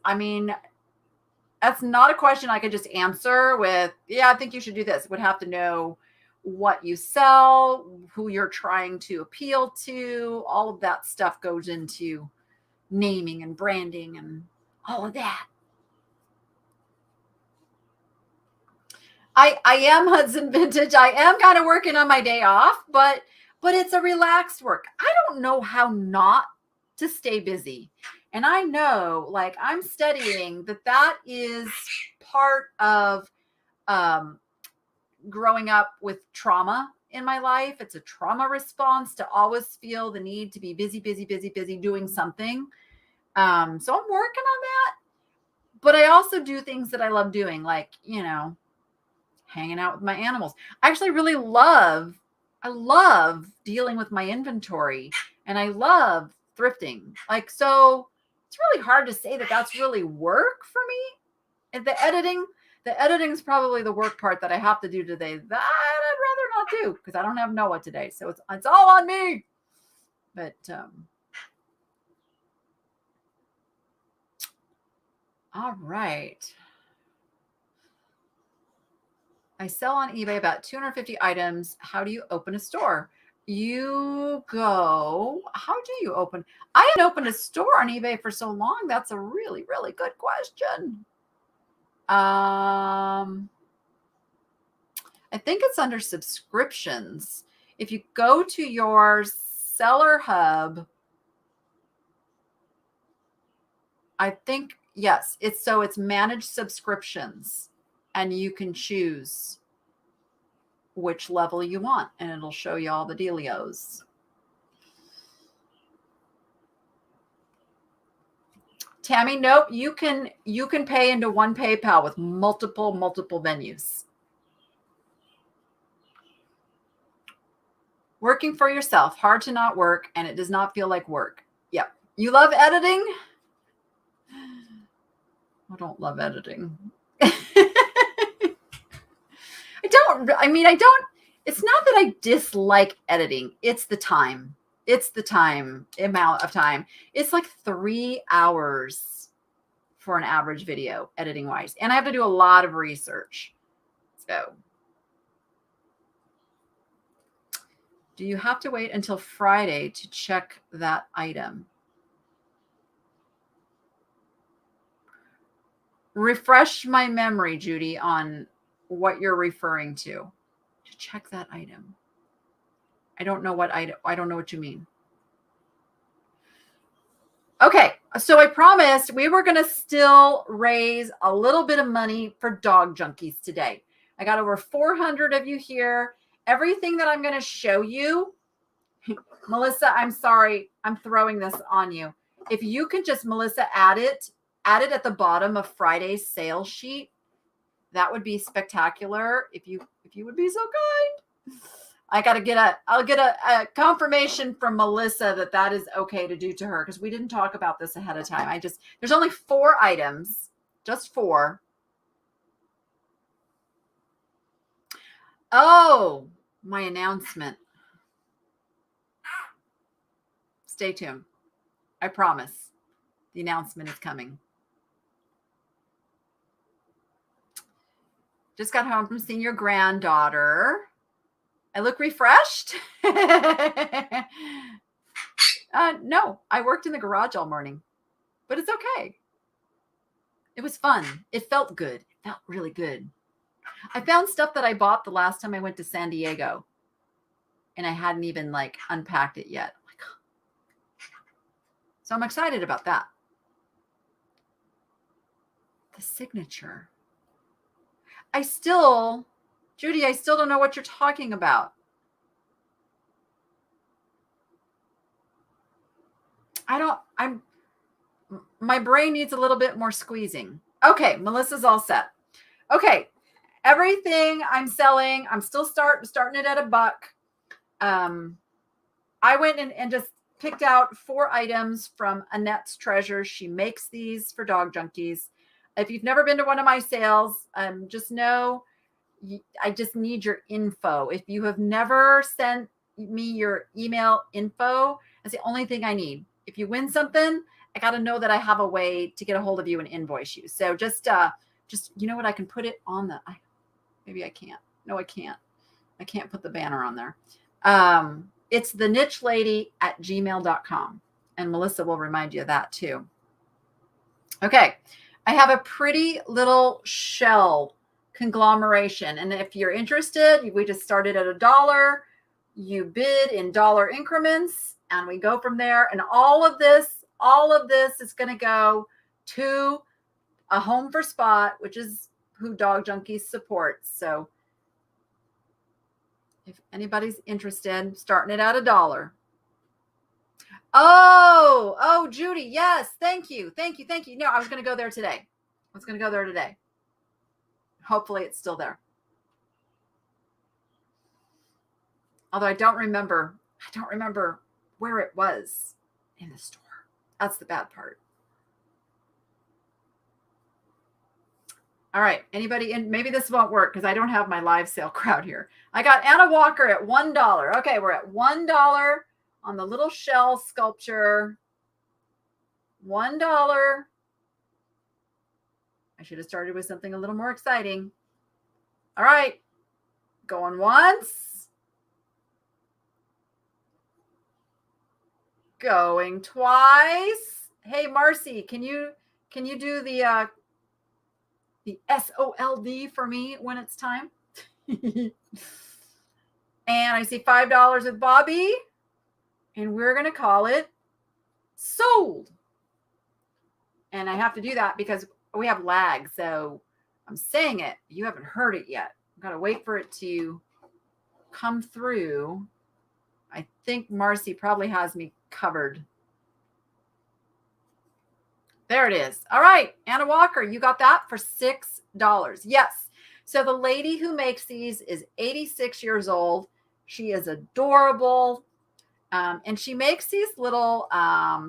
not a question I could just answer with, yeah, I think you should do this. Would have to know what you sell, who you're trying to appeal to. All of that stuff goes into naming and branding and all of that. I am Hudson Vintage. I am kind of working on my day off, but it's a relaxed work. I don't know how not to stay busy. And I know, like, I'm studying that is part of growing up with trauma in my life. It's a trauma response to always feel the need to be busy, doing something. So I'm working on that. But I also do things that I love doing, like, hanging out with my animals. I actually really love dealing with my inventory, and I love thrifting. Like, so it's really hard to say that that's really work for me. And the editing is probably the work part that I have to do today that I'd rather not do because I don't have Noah today. So it's all on me. But all right. I sell on eBay about 250 items. How do you open a store? You go, how do you open? I haven't opened a store on eBay for so long. That's a really, really good question. I think it's under subscriptions. If you go to your seller hub, I think, yes, it's managed subscriptions, and you can choose which level you want, and it'll show you all the dealios. Tammy, nope, you can pay into one PayPal with multiple venues. Working for yourself, hard to not work, and it does not feel like work. Yep. You love editing? I don't love editing. It's not that I dislike editing. It's the time. It's the amount of time. It's like 3 hours for an average video editing wise. And I have to do a lot of research. So do you have to wait until Friday to check that item? Refresh my memory, Judy, on what you're referring to check that item. I don't know what item. I don't know what you mean. Okay, so I promised we were going to still raise a little bit of money for Dog Junkies today. I got over 400 of you here. Everything that I'm going to show you, Melissa, I'm sorry, I'm throwing this on you. If you can just, Melissa, add it at the bottom of Friday's sales sheet, that would be spectacular. If you would be so kind. I'll get a confirmation from Melissa that is okay to do to her, because we didn't talk about this ahead of time. There's only 4 items, just 4. Oh, my announcement. Stay tuned. I promise the announcement is coming. Just got home from seeing your granddaughter. I look refreshed. No, I worked in the garage all morning, but it's okay. It was fun. It felt good. It felt really good. I found stuff that I bought the last time I went to San Diego, and I hadn't even unpacked it yet. Like, So I'm excited about that. The signature. Judy, I still don't know what you're talking about. My brain needs a little bit more squeezing. Okay, Melissa's all set. Okay, everything I'm selling, I'm still starting it at $1. I went and just picked out 4 items from Annette's Treasures. She makes these for Dog Junkies. If you've never been to one of my sales, just know I just need your info. If you have never sent me your email info, that's the only thing I need. If you win something, I got to know that I have a way to get a hold of you and invoice you. So just you know what, I can put it on maybe I can't. No, I can't. I can't put the banner on there. It's the nichelady@gmail.com. And Melissa will remind you of that too. Okay. I have a pretty little shell conglomeration. And if you're interested, we just started at $1. You bid in dollar increments and we go from there. And all of this is going to go to a home for Spot, which is who Dog Junkies supports. So if anybody's interested, starting it at $1. Oh, Judy. Yes. Thank you. No, I was going to go there today. Hopefully it's still there. Although I don't remember where it was in the store. That's the bad part. All right. Anybody in? Maybe this won't work because I don't have my live sale crowd here. I got Anna Walker at $1. Okay, we're at $1 on the little shell sculpture. $1. I should have started with something a little more exciting. All right. Going once. Going twice. Hey, Marcy, can you do the SOLD for me when it's time? And I see $5 with Bobby. And we're going to call it sold. And I have to do that because we have lag. So I'm saying it. You haven't heard it yet. I've got to wait for it to come through. I think Marcy probably has me covered. There it is. All right. Anna Walker, you got that for $6. Yes. So the lady who makes these is 86 years old. She is adorable. And she makes these little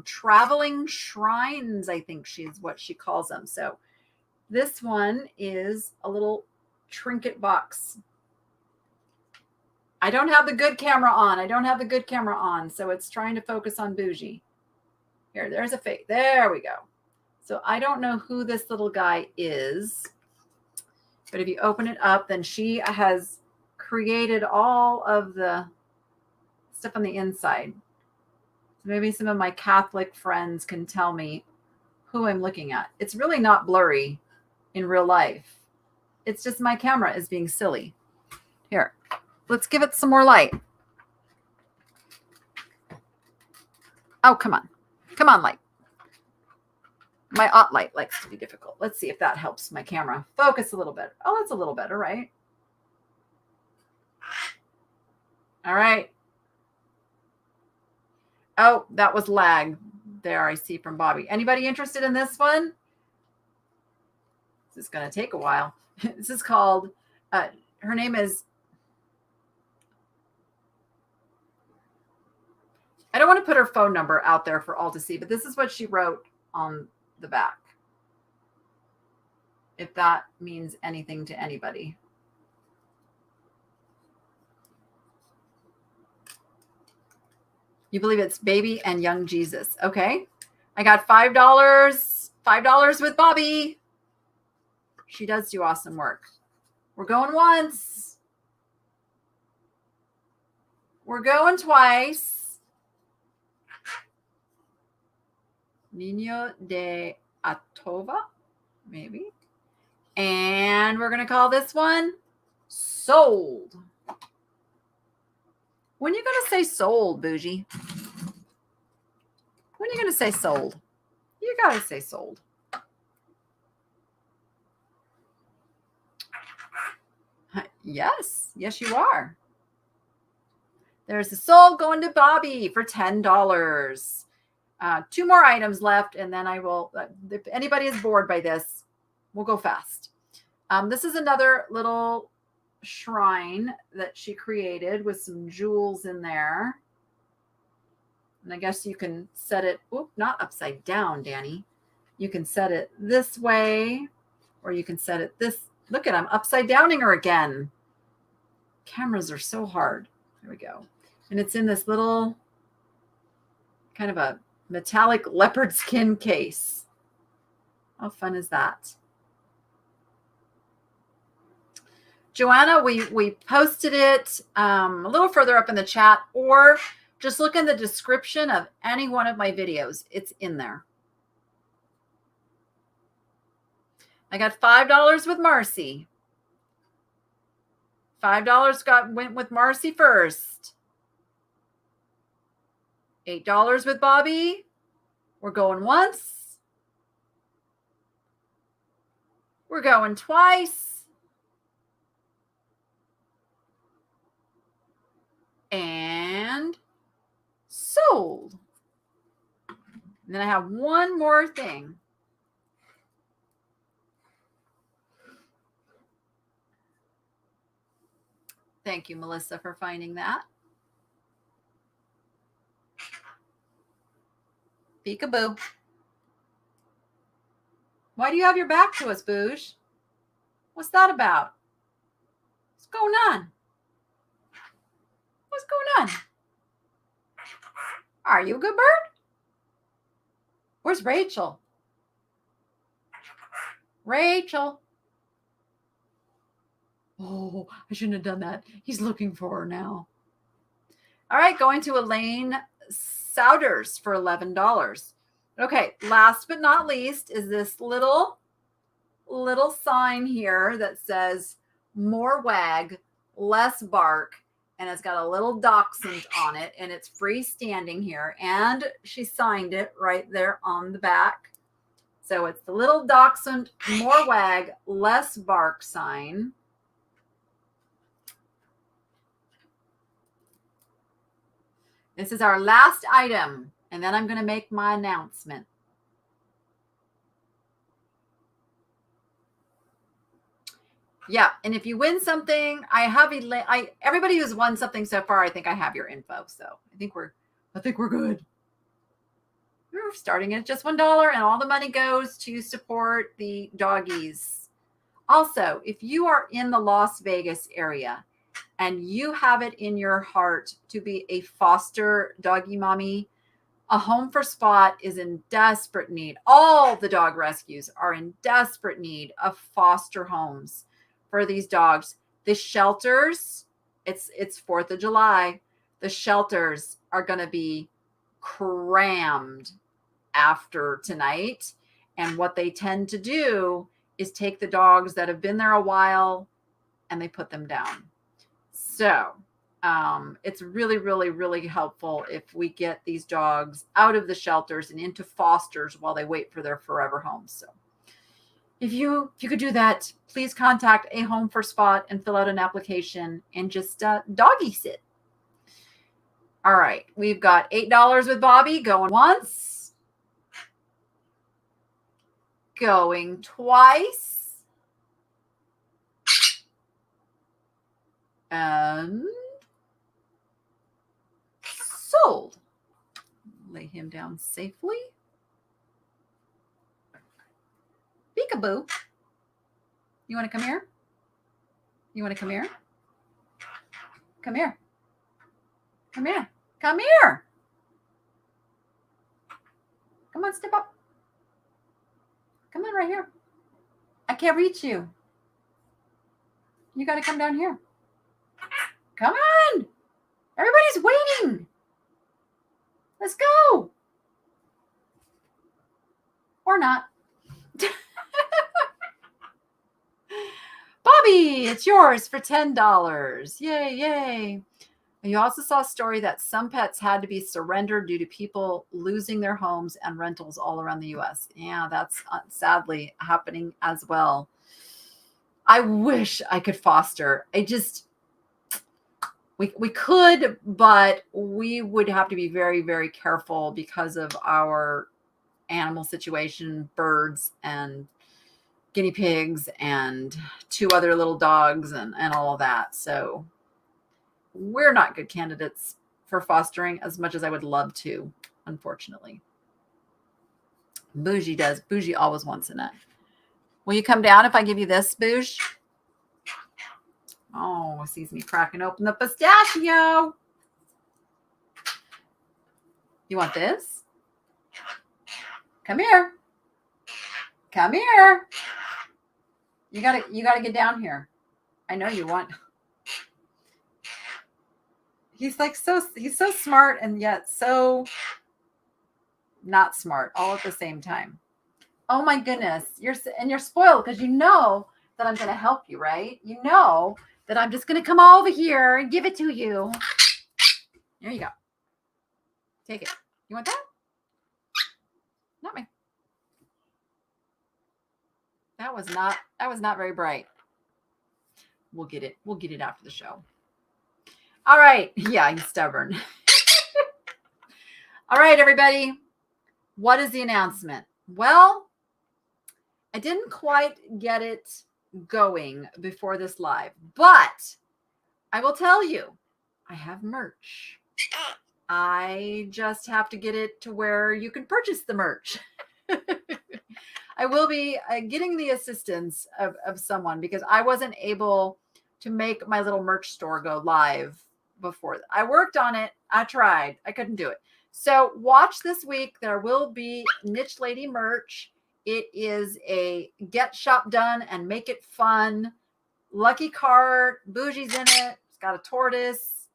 traveling shrines, I think she's what she calls them. So this one is a little trinket box. I don't have the good camera on. So it's trying to focus on Bougie. Here, there's a face. There we go. So I don't know who this little guy is. But if you open it up, then she has created all of the stuff on the inside. So maybe some of my Catholic friends can tell me who I'm looking at. It's really not blurry in real life. It's just my camera is being silly. Here, let's give it some more light. Oh, come on. Come on, light. My light likes to be difficult. Let's see if that helps my camera focus a little bit. Oh, that's a little better, right? All right. Oh, that was lag there, I see from Bobby. Anybody interested in this one? This is going to take a while. This is called, her name is, I don't want to put her phone number out there for all to see, but this is what she wrote on the back. If that means anything to anybody. You believe it's baby and young Jesus. Okay. I got $5. $5 with Bobby. She does do awesome work. We're going once. We're going twice. Niño de Atova, maybe. And we're going to call this one sold. When are you going to say sold, Bougie? When are you going to say sold? You got to say sold. Yes. Yes, you are. There's the sold going to Bobby for $10. 2 more items left, and then I will, if anybody is bored by this, we'll go fast. This is another little shrine that she created with some jewels in there. And I guess you can set it, not upside down, Danny. You can set it this way, or you can set it this. Look at, I'm upside downing her again. Cameras are so hard. There we go. And it's in this little kind of a metallic leopard skin case. How fun is that? Joanna, we posted it a little further up in the chat, or just look in the description of any one of my videos. It's in there. I got $5 with Marcy. $5 went with Marcy first. $8 with Bobby. We're going once. We're going twice. And sold. And then I have one more thing. Thank you, Melissa, for finding that. Peekaboo. Why do you have your back to us, Booge? What's that about? What's going on? What's going on? Are you a good bird? Where's Rachel? Rachel. Oh, I shouldn't have done that. He's looking for her now. All right, going to Elaine Souders for $11. Okay, last but not least is this little sign here that says more wag, less bark, and it's got a little dachshund on it, and it's freestanding here, and she signed it right there on the back. So it's the little dachshund, more wag, less bark sign. This is our last item, and then I'm going to make my announcement. Yeah, and if you win something, I have everybody who's won something so far, I think I have your info. So I think we're good. We're starting at just $1, and all the money goes to support the doggies. Also, if you are in the Las Vegas area and you have it in your heart to be a foster doggy mommy, A Home for Spot is in desperate need. All the dog rescues are in desperate need of foster homes for these dogs. The shelters, it's 4th of July. The shelters are going to be crammed after tonight. And what they tend to do is take the dogs that have been there a while and they put them down. So it's really, really, really helpful if we get these dogs out of the shelters and into fosters while they wait for their forever homes. So if you could do that, please contact A Home for Spot and fill out an application and just doggy sit. All right. We've got $8 with Bobby going once, going twice, and sold. Lay him down safely. Peekaboo. You want to come here? You want to come here? Come here. Come here. Come here. Come on, step up. Come on right here. I can't reach you. You got to come down here. Come on. Everybody's waiting. Let's go. Or not. Bobby, it's yours for $10. Yay, yay. You also saw a story that some pets had to be surrendered due to people losing their homes and rentals all around the US. Yeah, that's sadly happening as well. I wish I could foster. We could, but we would have to be very, very careful because of our animal situation, birds and guinea pigs and 2 other little dogs and all of that. So we're not good candidates for fostering as much as I would love to, unfortunately. Bougie does. Bougie always wants a nut. Will you come down if I give you this, Bougie? Oh, sees me cracking open the pistachio. You want this? Come here. Come here. You gotta get down here. I know you want. He's so smart and yet so not smart all at the same time. Oh my goodness. You're spoiled because you know that I'm going to help you, right? You know that I'm just going to come over here and give it to you. There you go. Take it. You want that? Not me. That was not very bright. We'll get it. We'll get it after the show. All right. Yeah, he's stubborn. All right, everybody. What is the announcement? Well, I didn't quite get it going before this live, but I will tell you, I have merch. I just have to get it to where you can purchase the merch. I will be getting the assistance of someone because I wasn't able to make my little merch store go live before. I worked on it. I tried. I couldn't do it. So watch this week. There will be Niche Lady merch. It is a get shop done and make it fun. Lucky card. Bougie's in it. It's got a tortoise.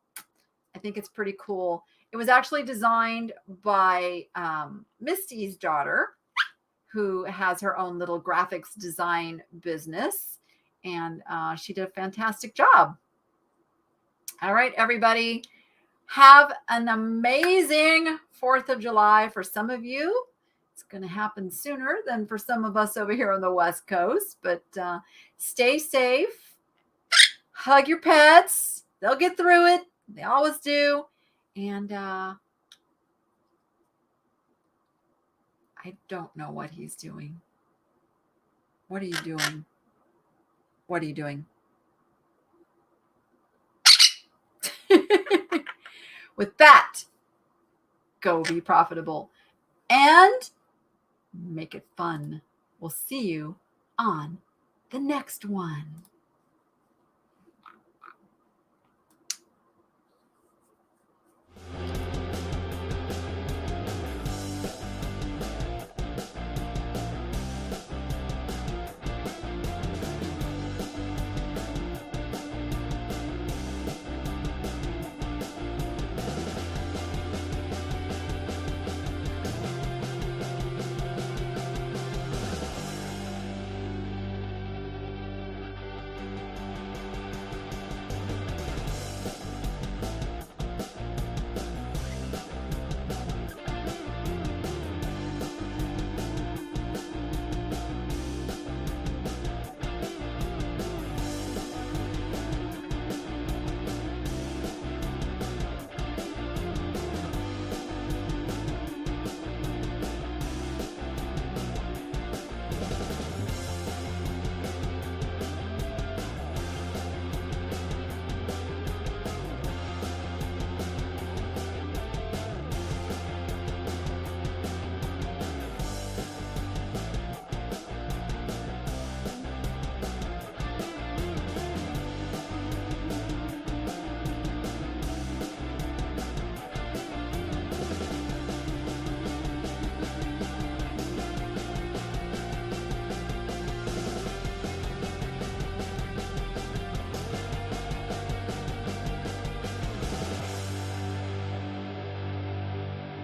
I think it's pretty cool. It was actually designed by Misty's daughter, who has her own little graphics design business. And she did a fantastic job. All right, everybody. Have an amazing 4th of July for some of you. It's going to happen sooner than for some of us over here on the West Coast. But stay safe. Hug your pets. They'll get through it. They always do. And I don't know what he's doing. What are you doing? What are you doing? With that, go be profitable and make it fun. We'll see you on the next one.